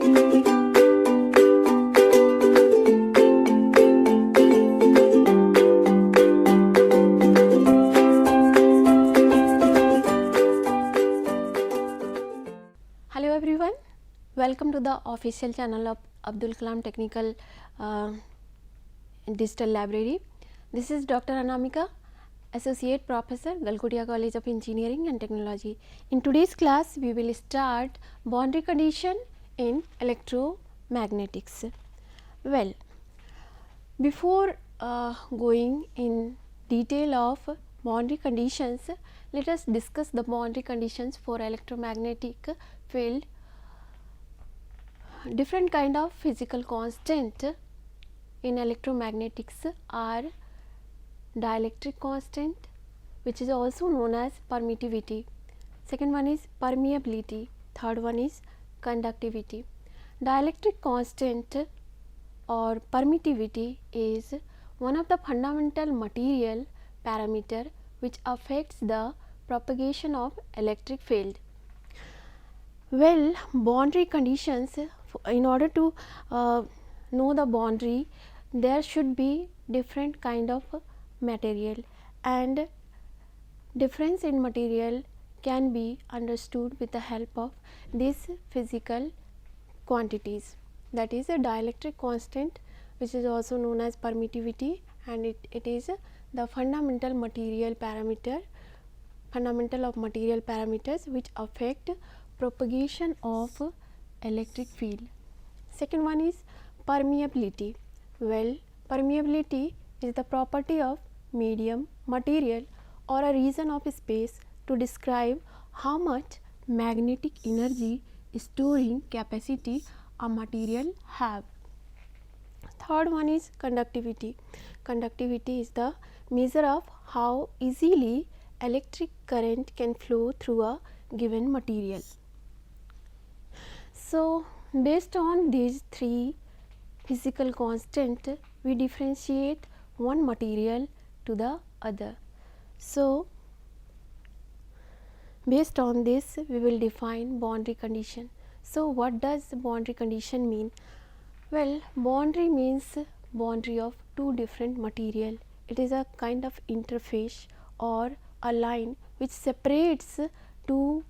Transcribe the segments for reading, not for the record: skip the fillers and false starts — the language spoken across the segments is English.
Hello everyone, welcome to the official channel of Abdul Kalam Technical Digital Library. This is Dr. Anamika, Associate Professor, Galkodia College of Engineering and Technology. In today's class, we will start boundary condition in electromagnetics. Well, before going in detail of boundary conditions, let us discuss the boundary conditions for electromagnetic field. Different kind of physical constant in electromagnetics are dielectric constant, which is also known as permittivity. Second one is permeability. Third one is conductivity. Dielectric constant or permittivity is one of the fundamental material parameter which affects the propagation of electric field. Well, boundary conditions, in order to know the boundary, there should be different kind of material, and difference in material can be understood with the help of these physical quantities. That is a dielectric constant, which is also known as permittivity, and it is the fundamental material parameter, fundamental of material parameters which affect propagation of electric field. Second one is permeability. Well, permeability is the property of medium, material or a region of space to describe how much magnetic energy storing capacity a material have. Third one is conductivity. Conductivity is the measure of how easily electric current can flow through a given material. So, based on these three physical constant, we differentiate one material to the other. So, based on this, we will define boundary condition. So, what does boundary condition mean? Well, boundary means boundary of two different material. It is a kind of interface or a line which separates two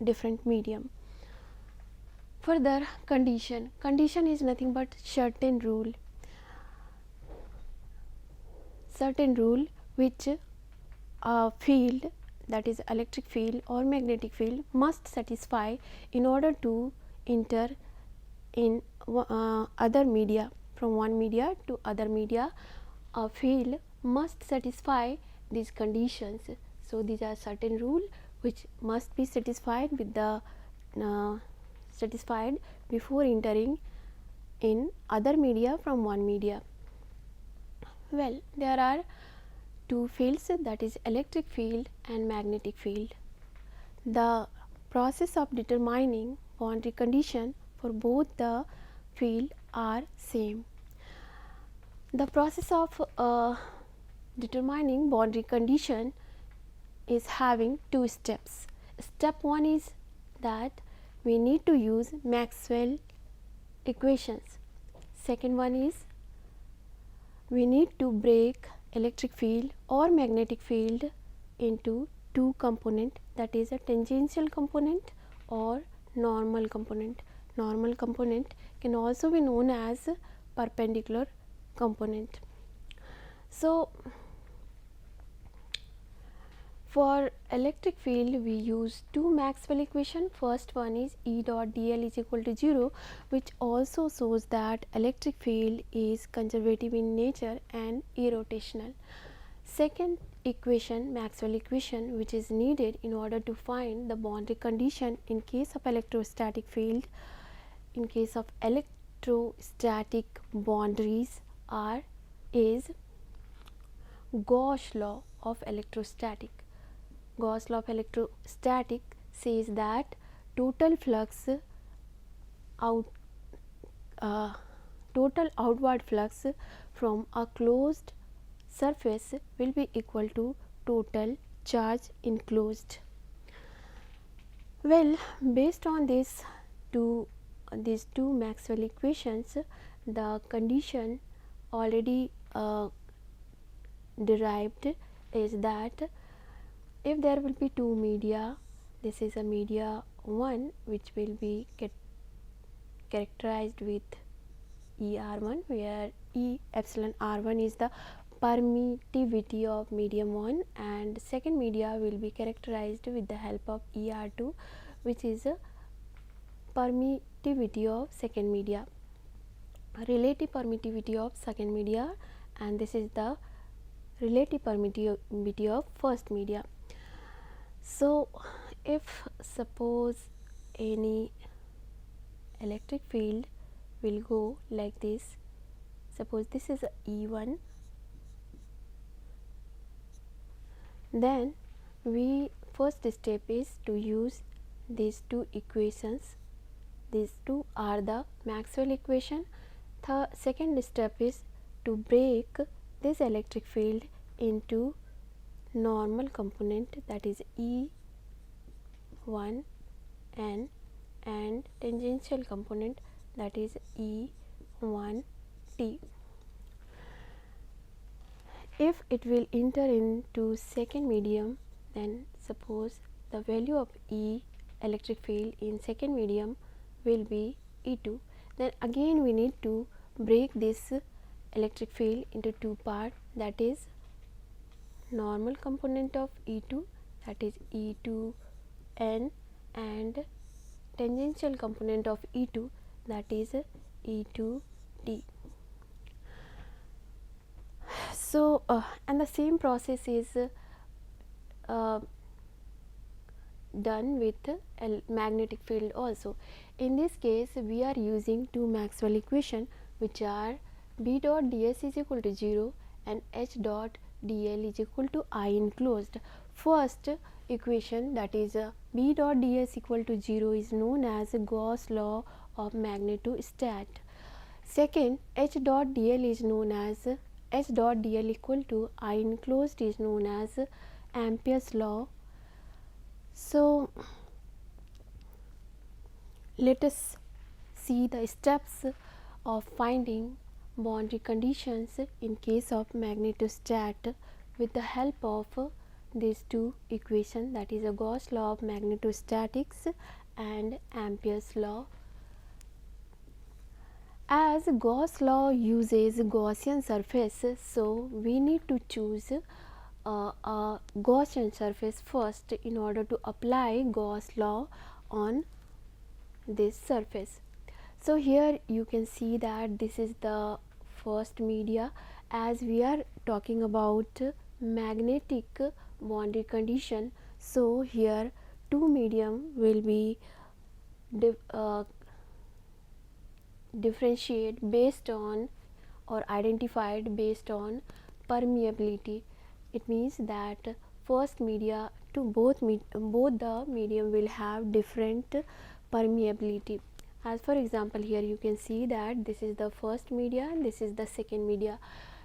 different medium. Further, condition is nothing but certain rule which a field, that is electric field or magnetic field, must satisfy in order to enter in other media. From one media to other media, a field must satisfy these conditions. So, these are certain rule which must be satisfied with the satisfied before entering in other media from one media. Well, there are two fields, that is electric field and magnetic field. The process of determining boundary condition for both the field are same. The process of determining boundary condition is having two steps. Step 1 is that we need to use Maxwell equations. Second one is we need to break electric field or magnetic field into two component, that is a tangential component or normal component. Normal component can also be known as perpendicular component. So, for electric field we use two Maxwell equation. First one is E dot dl is equal to 0, which also shows that electric field is conservative in nature and irrotational. Second equation, Maxwell equation, which is needed in order to find the boundary condition in case of electrostatic field. In case of electrostatic boundaries is Gauss law of electrostatic. Gauss law of electrostatic says that total flux total outward flux from a closed surface will be equal to total charge enclosed. Well, based on these two these two Maxwell equations, the condition already derived is that if there will be two media, this is a media 1 which will be characterized with ER1, where E epsilon R1 is the permittivity of medium 1, and second media will be characterized with the help of ER2, which is a permittivity of second media, relative permittivity of second media, and this is the relative permittivity of first media. So if suppose any electric field will go like this, suppose this is a E1, then we first step is to use these two equations. These two are the Maxwell equation. The second step is to break this electric field into normal component, that is E1n, and tangential component, that is E1t. If it will enter into second medium, then suppose the value of E electric field in second medium will be E2. Then again we need to break this electric field into two parts, that is normal component of E2, that is E2n, and tangential component of E2, that is E2t. So and the same process is done with magnetic field also. In this case we are using two Maxwell equation, which are B dot ds is equal to 0 and H dot dl is equal to I enclosed. First equation, that is B dot ds equal to 0, is known as Gauss law of magnetostat. Second, H dot dl is known as H dot dl equal to I enclosed is known as Ampere's law. So let us see the steps of finding boundary conditions in case of magnetostat with the help of these two equations, that is a Gauss law of magnetostatics and Ampere's law. As Gauss law uses Gaussian surface, so we need to choose a Gaussian surface first in order to apply Gauss law on this surface. So here you can see that this is the first media. As we are talking about magnetic boundary condition, so here two medium will be differentiate based on or identified based on permeability. It means that first media to both the medium will have different permeability. As for example, here you can see that this is the first media and this is the second media.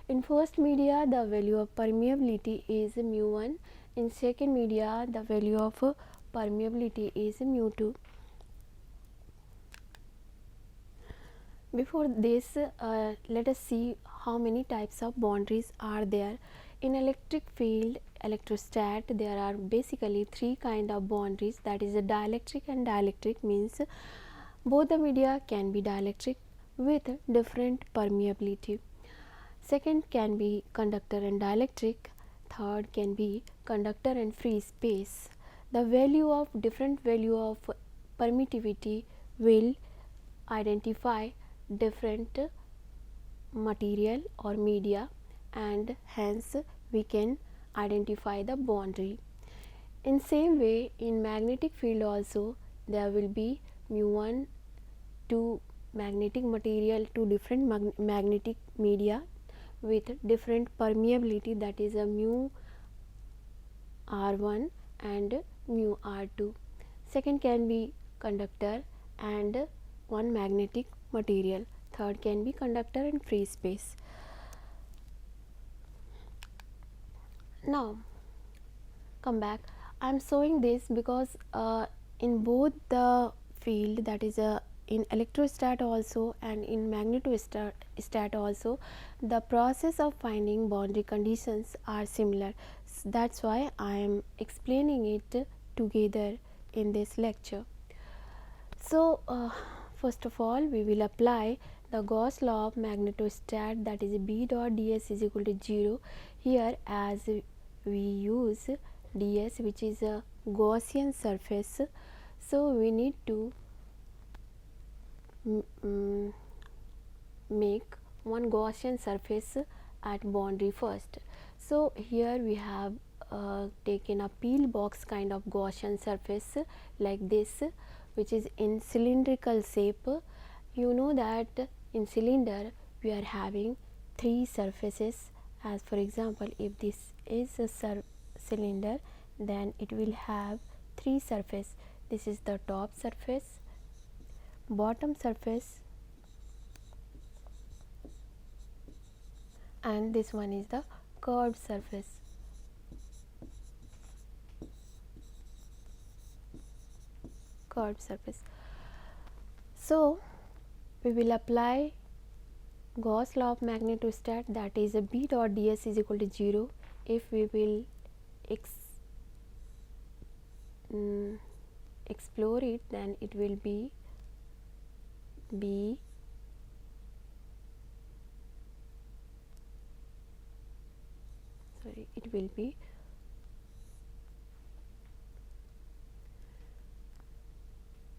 In first media the value of permeability is mu1, in second media the value of permeability is mu2. Before this, let us see how many types of boundaries are there. In electric field, electrostat, there are basically three kind of boundaries, that is a dielectric and dielectric, means both the media can be dielectric with different permeability. Second can be conductor and dielectric. Third can be conductor and free space. The value of different value of permittivity will identify different material or media, and hence we can identify the boundary. In same way, in magnetic field also there will be mu1 to magnetic material to different magnetic media with different permeability, that is a mu r1 and mu r2. Second can be conductor and one magnetic material. Third can be conductor and free space. Now come back. I am showing this because in both the field, that is a in electrostat also and in magnetostat also, the process of finding boundary conditions are similar. That's why I am explaining it together in this lecture. So, first of all, we will apply the Gauss law of magnetostat, that is B dot ds is equal to 0. Here, as we use ds, which is a Gaussian surface, so we need to make one Gaussian surface at boundary first. So, here we have taken a peel box kind of Gaussian surface like this, which is in cylindrical shape. You know that in cylinder we are having three surfaces, as for example, if this is a cylinder, then it will have three surfaces. This is the top surface, bottom surface, and this one is the curved surface. So, we will apply Gauss law of magnetostat, that is a B dot ds is equal to 0. If we will explore it, then it will be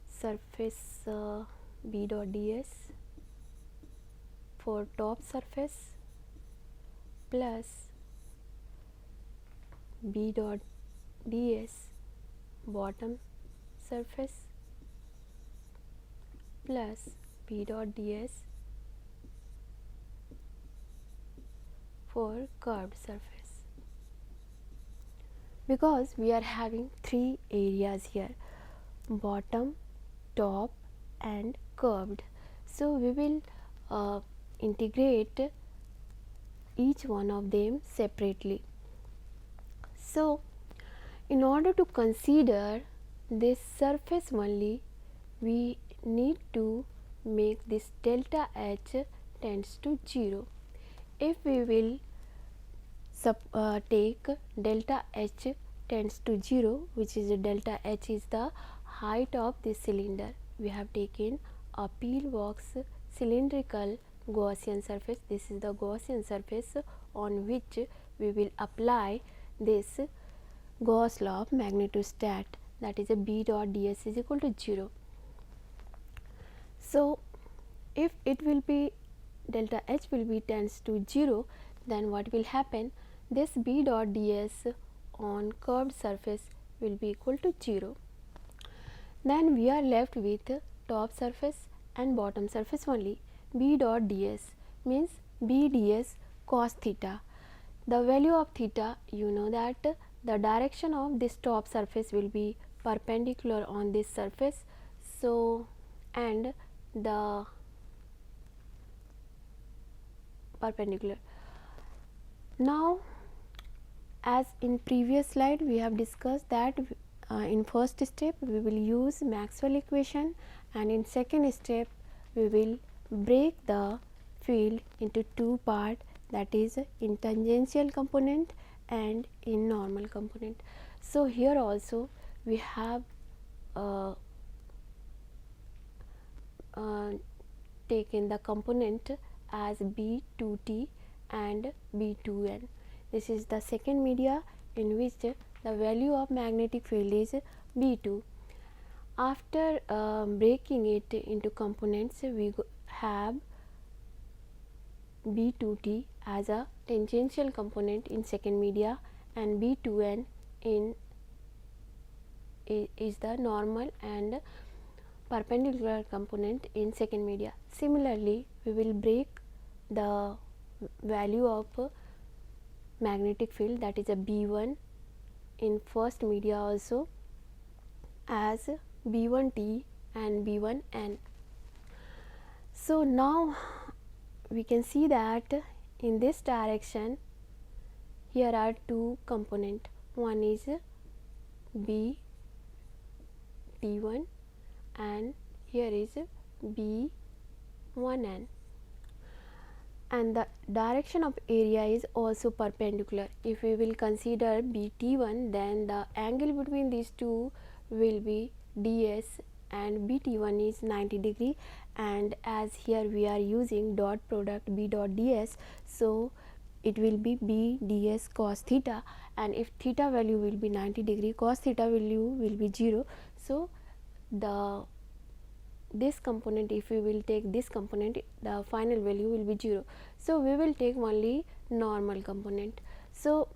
surface B dot ds for top surface plus B dot ds bottom surface plus B dot ds for curved surface. Because we are having three areas here, bottom, top and curved, so we will integrate each one of them separately. So, in order to consider this surface only, we need to make this delta H tends to 0. If we will take delta H tends to 0, which is delta H is the height of this cylinder. We have taken a peel box cylindrical Gaussian surface. This is the Gaussian surface on which we will apply this Gauss law of magnetostat, that is a B dot ds is equal to 0. So, if it will be delta H will be tends to 0, then what will happen? This B dot ds on curved surface will be equal to 0. Then we are left with top surface and bottom surface only. B dot ds means B ds cos theta. The value of theta, you know that the direction of this top surface will be perpendicular on this surface. So, and the perpendicular. Now, as in previous slide we have discussed that in first step we will use Maxwell equation, and in second step we will break the field into two parts, that is in tangential component and in normal component. So, here also we have taken the component as B2t and B2n. This is the second media in which the value of magnetic field is B2. After breaking it into components, we have B2t as a tangential component in second media, and B2n is the normal and perpendicular component in second media. Similarly, we will break the value of magnetic field, that is a B1 in first media also, as B1t and B1n. So, now we can see that in this direction here are two components, one is B T1 and here is B1n, and the direction of area is also perpendicular. If we will consider BT1, then the angle between these two will be ds, and BT1 is 90 degree, and as here we are using dot product B dot ds, so it will be B ds cos theta, and if theta value will be 90 degree, cos theta value will be 0. So this component, if we will take this component, the final value will be 0. So we will take only normal component. So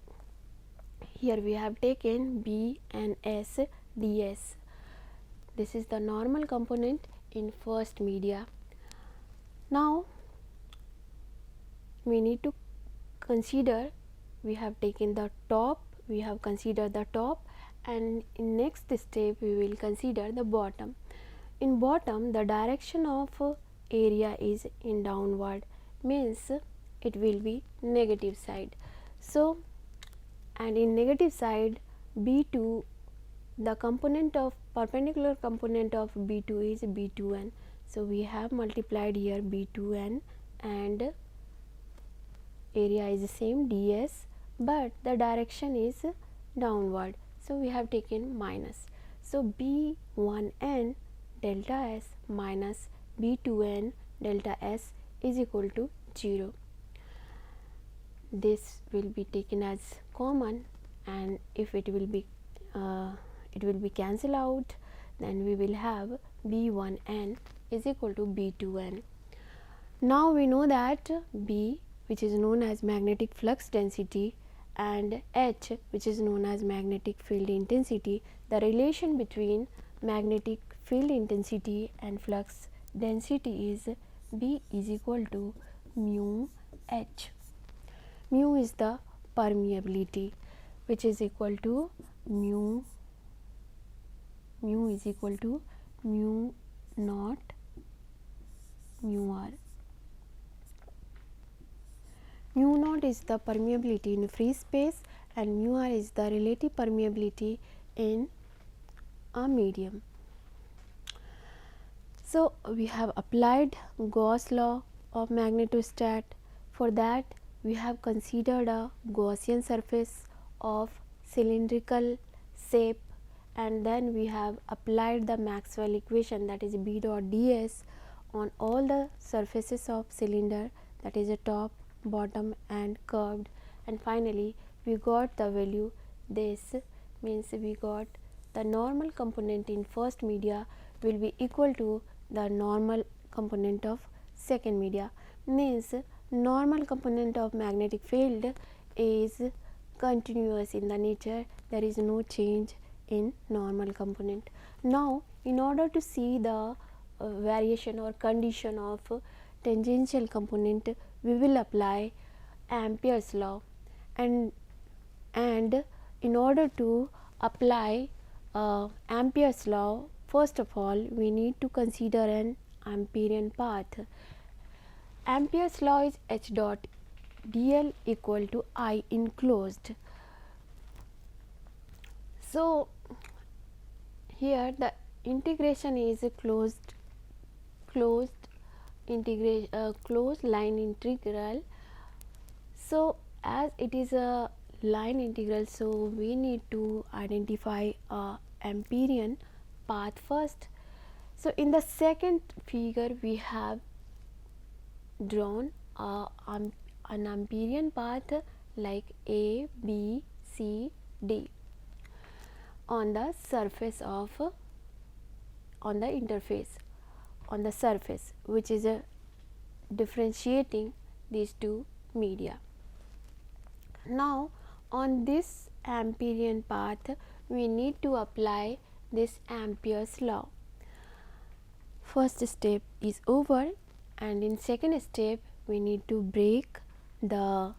here we have taken B and S ds. This is the normal component in first media. Now we need to consider, we have taken the top, we have considered the top, and in next step we will consider the bottom. In bottom, the direction of area is in downward, means it will be negative side. So, and in negative side B2, the component of perpendicular component of B2 is B2n. So, we have multiplied here B2n, and area is the same ds, but the direction is downward. So, we have taken minus. So, B1n delta s minus B2n delta s is equal to 0. This will be taken as common, and if it will be cancel out, then we will have B1n is equal to B2n. Now we know that B, which is known as magnetic flux density, and H, which is known as magnetic field intensity, the relation between magnetic field intensity and flux density is B is equal to mu H. Mu is the permeability, which is equal to mu is equal to mu naught mu r. Mu naught is the permeability in free space, and mu r is the relative permeability in a medium. So, we have applied Gauss law of magnetostat. For that, we have considered a Gaussian surface of cylindrical shape, and then we have applied the Maxwell equation, that is B dot ds, on all the surfaces of cylinder, that is a top, bottom and curved, and finally we got the value. This means we got the normal component in first media will be equal to the normal component of second media, means normal component of magnetic field is continuous in the nature, there is no change in normal component. Now, in order to see the variation or condition of tangential component, we will apply Ampere's law, and in order to apply Ampere's law, first of all we need to consider an Amperian path. Ampere's law is H dot dl equal to I enclosed. So, here the integration is a closed line integral. So, as it is a line integral, so we need to identify a Amperian path first. So, in the second figure we have drawn an Amperian path like A, B, C, D on the surface of on the interface on the surface, which is differentiating these two media. Now, on this Amperian path we need to apply this Ampere's law. First step is over, and in second step we need to break the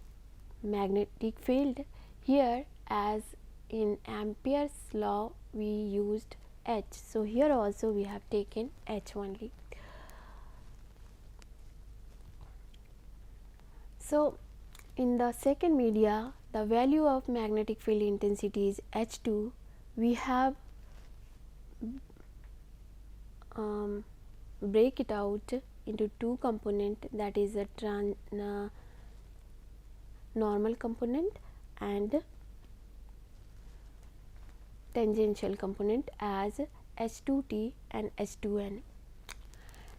magnetic field. Here, as in Ampere's law we used H, so here also we have taken H only. So, in the second media the value of magnetic field intensity is H2. We have break it out into two component, that is a normal component and tangential component as H2T and H2N.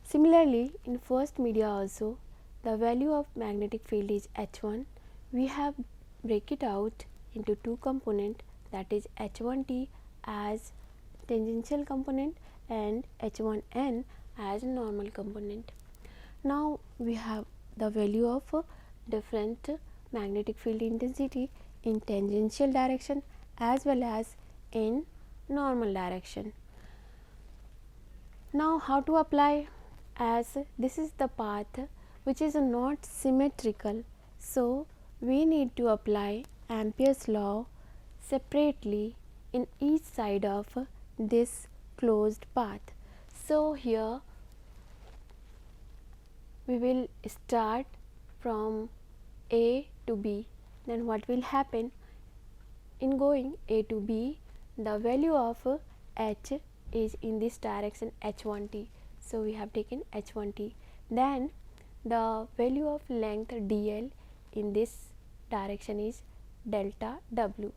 Similarly, in first media also, the value of magnetic field is H1. We have break it out into two component, that is H1T as tangential component and H1N as normal component. Now we have the value of different magnetic field intensity in tangential direction as well as in normal direction. Now how to apply, as this is the path which is not symmetrical, so we need to apply Ampere's law separately in each side of this closed path. So here we will start from A to B. Then what will happen in going A to B, the value of H is in this direction H1T. So we have taken H1T. Then the value of length dl in this direction is delta W.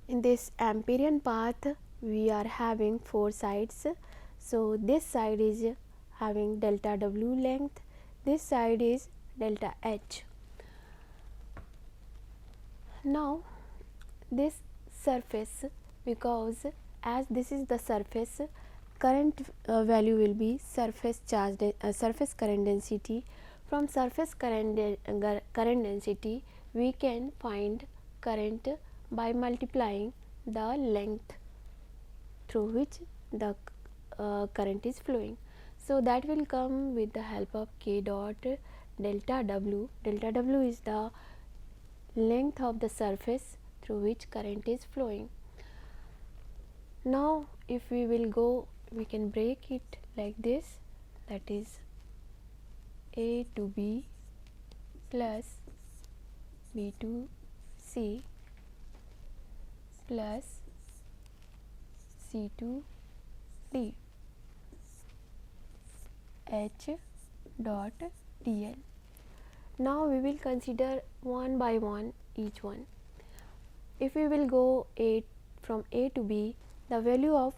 In this Amperian path we are having four sides. So this side is having delta W length, this side is delta H. Now this surface, because as this is the surface, current value will be surface charge surface current density. From surface current density we can find current by multiplying the length through which the current is flowing. So that will come with the help of K dot delta W. Delta W is the length of the surface through which current is flowing. Now if we will go, we can break it like this, that is A to B plus B to C plus C to D H dot dl. Now we will consider one by one each one. If we will go from A to B, the value of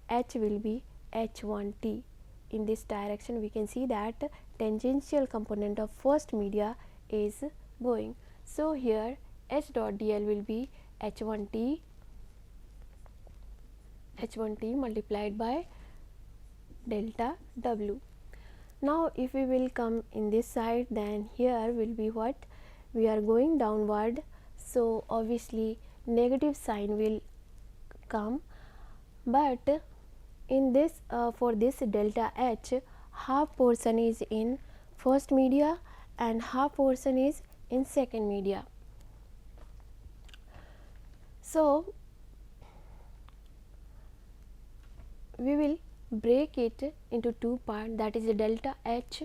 H will be H1T. In this direction we can see that tangential component of first media is going. So here H dot dl will be H1T multiplied by delta W. Now if we will come in this side, then here will be what, we are going downward, so obviously negative sign will come, but in this for this delta H, half portion is in first media and half portion is in second media. So we will break it into two parts, that is delta H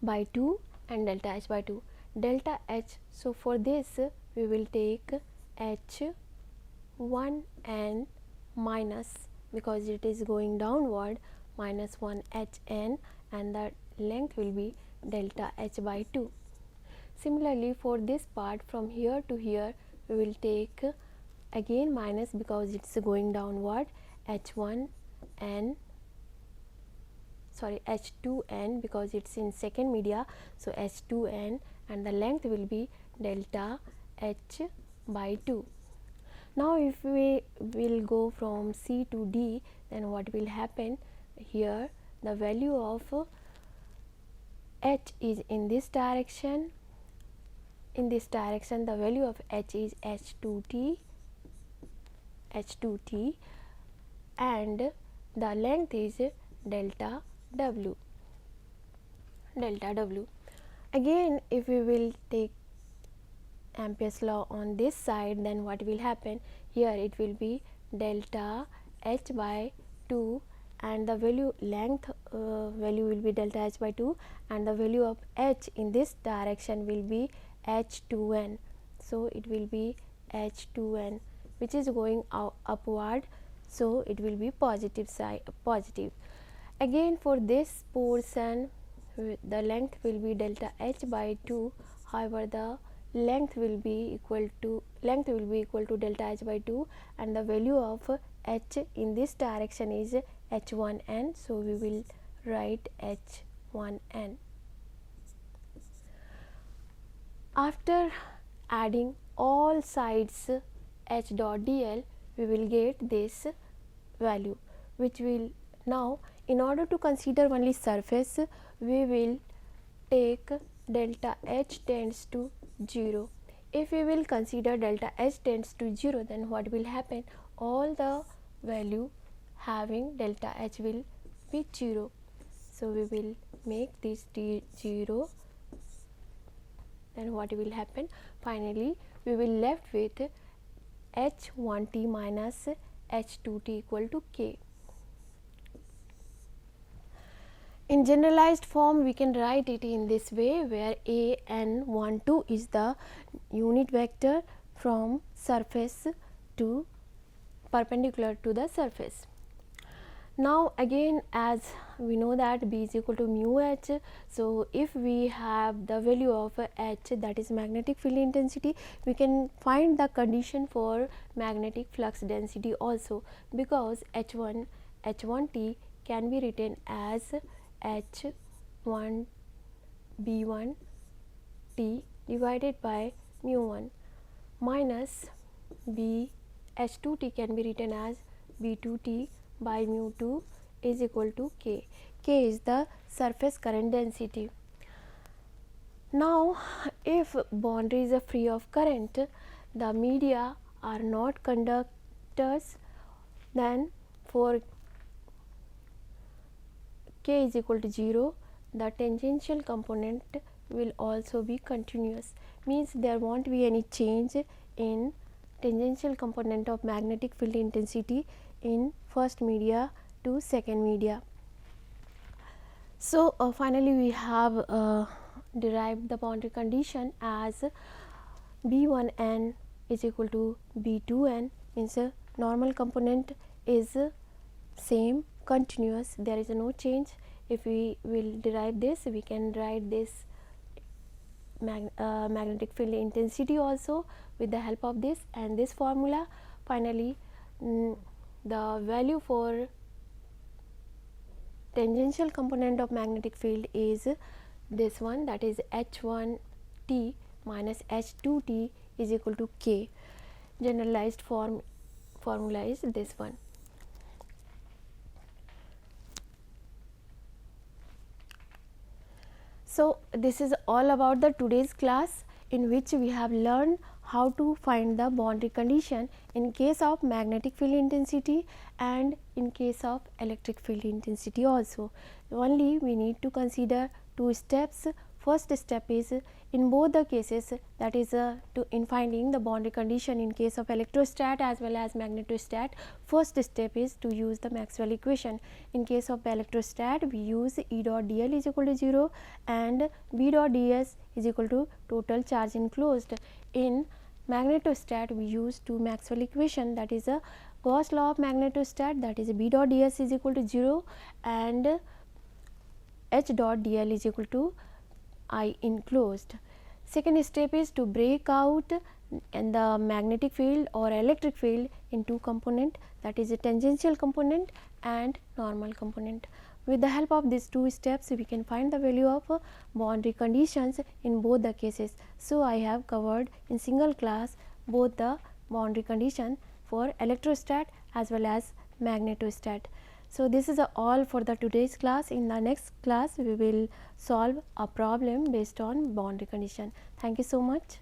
by 2 and delta H by 2. Delta H, so for this we will take H1 and minus, because it is going downward, minus 1 Hn, and the length will be delta H by 2. Similarly for this part from here to here we will take again minus, because it is going downward, H1 and H2n, because it is in second media, so H2n, and the length will be delta H by 2. Now if we will go from C to D, then what will happen, here the value of H is in this direction. In this direction the value of H is H2T, and the length is delta W. Again if we will take Ampere's law on this side, then what will happen, here it will be delta H by 2, and the value will be delta H by 2, and the value of H in this direction will be H2n. So it will be H2n, which is going upward, so it will be positive side, positive. Again for this portion the length will be delta h by 2. However, the length will be equal to delta h by 2, and the value of h in this direction is h1n. So we will write h1n. After adding all sides h dot dl, we will get this value, which will now, in order to consider only surface, we will take delta h tends to 0. If we will consider delta h tends to 0, then what will happen? All the value having delta h will be 0. So we will make this 0. Then what will happen? Finally, we will left with h1t minus h2t equal to k. In generalized form, we can write it in this way, where an12 is the unit vector from surface to perpendicular to the surface. Now again, as we know that B is equal to mu h, so if we have the value of h, that is magnetic field intensity, we can find the condition for magnetic flux density also, because h1t can be written as h1 b1 t divided by mu 1 minus b h2t can be written as b2t by mu 2 is equal to k. K is the surface current density. Now, if boundaries are free of current, the media are not conductors, then for k is equal to 0, the tangential component will also be continuous, means there won't be any change in tangential component of magnetic field intensity in first media to second media. So finally we have derived the boundary condition as b1n is equal to b2n, means normal component is same, continuous, there is no change. If we will derive this, we can write this magnetic field intensity also with the help of this and this formula. Finally, the value for tangential component of magnetic field is this one, that is h1t minus h2t is equal to k. Generalized formula is this one. So this is all about the today's class, in which we have learned how to find the boundary condition in case of magnetic field intensity and in case of electric field intensity also. Only we need to consider two steps. First step is in both the cases, that is in finding the boundary condition in case of electrostat as well as magnetostat. First step is to use the Maxwell equation. In case of electrostat, we use E dot dl is equal to 0 and B dot ds is equal to total charge enclosed. In magnetostat, we use two Maxwell equation, that is a Gauss law of magnetostat, that is B dot ds is equal to 0 and H dot dl is equal to I enclosed. Second step is to break out and the magnetic field or electric field in two component, that is a tangential component and normal component. With the help of these two steps, we can find the value of boundary conditions in both the cases. So I have covered in single class both the boundary condition for electrostat as well as magnetostat. So this is all for the today's class. In the next class, we will solve a problem based on boundary condition. Thank you so much.